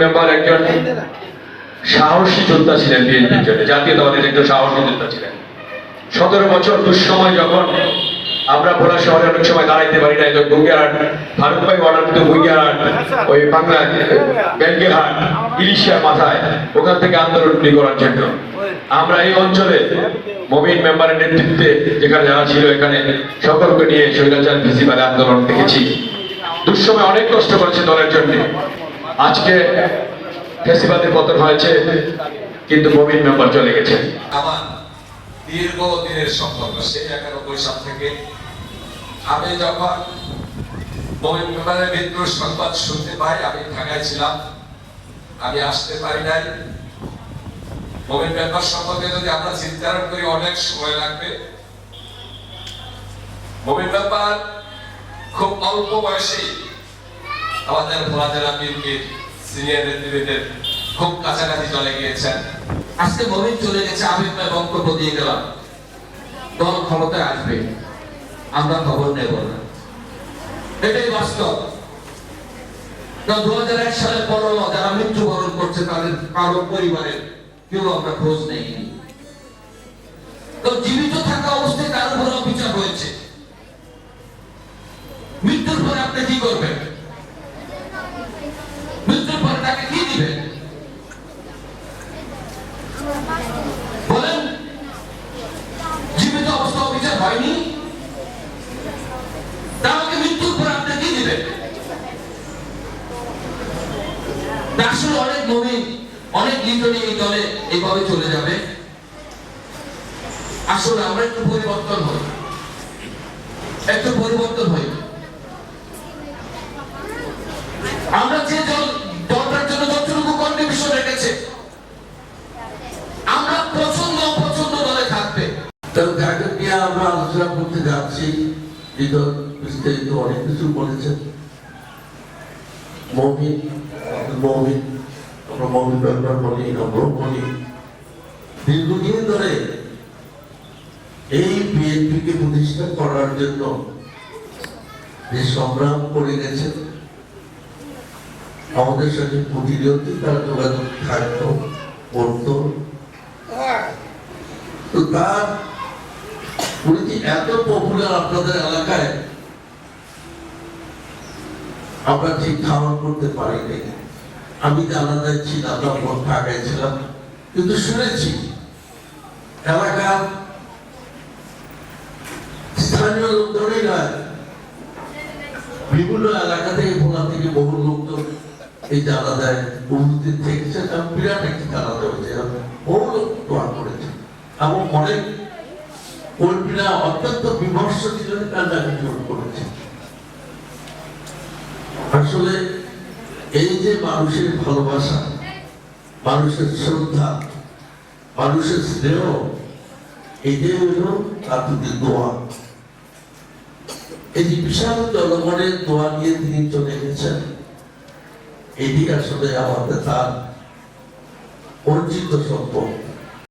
Member একজন সাহসী যোদ্ধা ছিলেন, বিএনপির জন্য জাতীয় দলের একজন সাহসী যোদ্ধা ছিলেন। 17 বছর দুঃসময় যখন আমরা ভোলা শহরে অনেক সময় দাঁড়াইতে পারি না, গুঙ্গিয়াহাট ফারুক ভাই অর্ডার কিন্তু গুঙ্গিয়াহাট ওই বাংলা ব্যাংকের হাট ইলিশিয়ার মাথায় ওখান থেকে আন্দোলন করার জন্য আমরা এই অঞ্চলে মবিন মেম্বারের নেতৃত্বে যেখানে যারা ছিল এখানে সকলকে নিয়ে স্বৈরাচার ফেসিবাদে আন্দোলন দেখেছি। দুঃসময় অনেক কষ্ট করেছে দলের জন্য। আজকে ফেসিবাদের পতন হয়েছে, কিন্তু মবিন মেম্বার চলে গেছে। আমার দীর্ঘ দিনের সম্পর্ক সেই 91 সাল থেকে আমি যখন মবিন মেম্বারের মৃত্যুর সংবাদ শুনতে পাই, আমি ঢাকায় ছিলাম, আমি আসতে পারি নাই। মবিন মেম্বার সম্পর্কে যদি আমরা চিন্তা করি অনেক সময় লাগবে। মবিন মেম্বার খুব অল্প বয়সে আমাদের ভোলা জেলা বিএনপির সিনিয়র নেতৃত্বের খুব কাছাকাছি চলে গিয়েছেন। আজকে মবিন চলে গেছে, আমি বক্তব্য দিয়ে গেলাম দল ক্ষমতায় আসবে, আমরা খবর নেব না, এটাই বাস্তব। 2001 সালের পর যারা মৃত্যুবরণ করছে তাদের কারো পরিবারের কেউ আমরা খোঁজ নেইনি। তো জীবিত থাকা অবস্থায় তার উপর অবিচার হয়েছে। মৃত্যুর পরে আপনি কি করবেন? মৃত্যুর পরে তাকে কি দিবেন বলেন? জীবিত অবস্থা অবিচার হয়নি, তাহলে মৃত্যুর পর আপনি কি দিবেন? আসলে অনেক মবিন অনেক লিডারই এই দলে এইভাবে চলে যাবে। আসলে আমরা একটু পরিবর্তন হই, একটু পরিবর্তন হই। আমরা যে দলটার জন্য যতটুকু কন্ট্রিবিউশন রেখেছে, আমরা পছন্দ অপছন্দ দলে থাকবে। তবে যাকে নিয়ে আমরা আলোচনা করতে যাচ্ছি, বিস্তারিত অনেক কিছু বলেছেন। মবিন আমরা মবিন ব্যাপার বলি, নম্র বলি, দীর্ঘদিন ধরে এই বিএনপিকে প্রতিষ্ঠা করার জন্য যে সংগ্রাম করে গেছেন, আমাদের সাথে প্রতিনিয়ত তারা যোগাযোগ থাকতো, করতো। তো তার উনি এত পপুলার আপনাদের এলাকায় আমরা ঠিক ধারণ করতে পারিনি। আমি জানাজায় ছিলাম, তখন ঢাকায় ছিলাম, কিন্তু শুনেছি এলাকার স্থানীয় লোকজনই নয়, বিভিন্ন এলাকা থেকে ভোলা থেকে বহু লোকজন এই জানাজায় উপস্থিত থেকেছে। বিরাট একটি জানাজা হয়েছে, বহু লোক দোয়া করেছে এবং অনেক কর্মীরা অত্যন্ত বিমর্ষ ছিলেন, কান্নাকাটি শুরু করেছে। আসলে এই যে মানুষের ভালোবাসা, মানুষের শ্রদ্ধা, মানুষের স্নেহ, এটাই হলো তার প্রতি দোয়া। এই যে বিশাল জনগণের দোয়া নিয়ে তিনি চলে গেছেন, এটি আসলে আমাদের তার অর্জিত সম্পদ।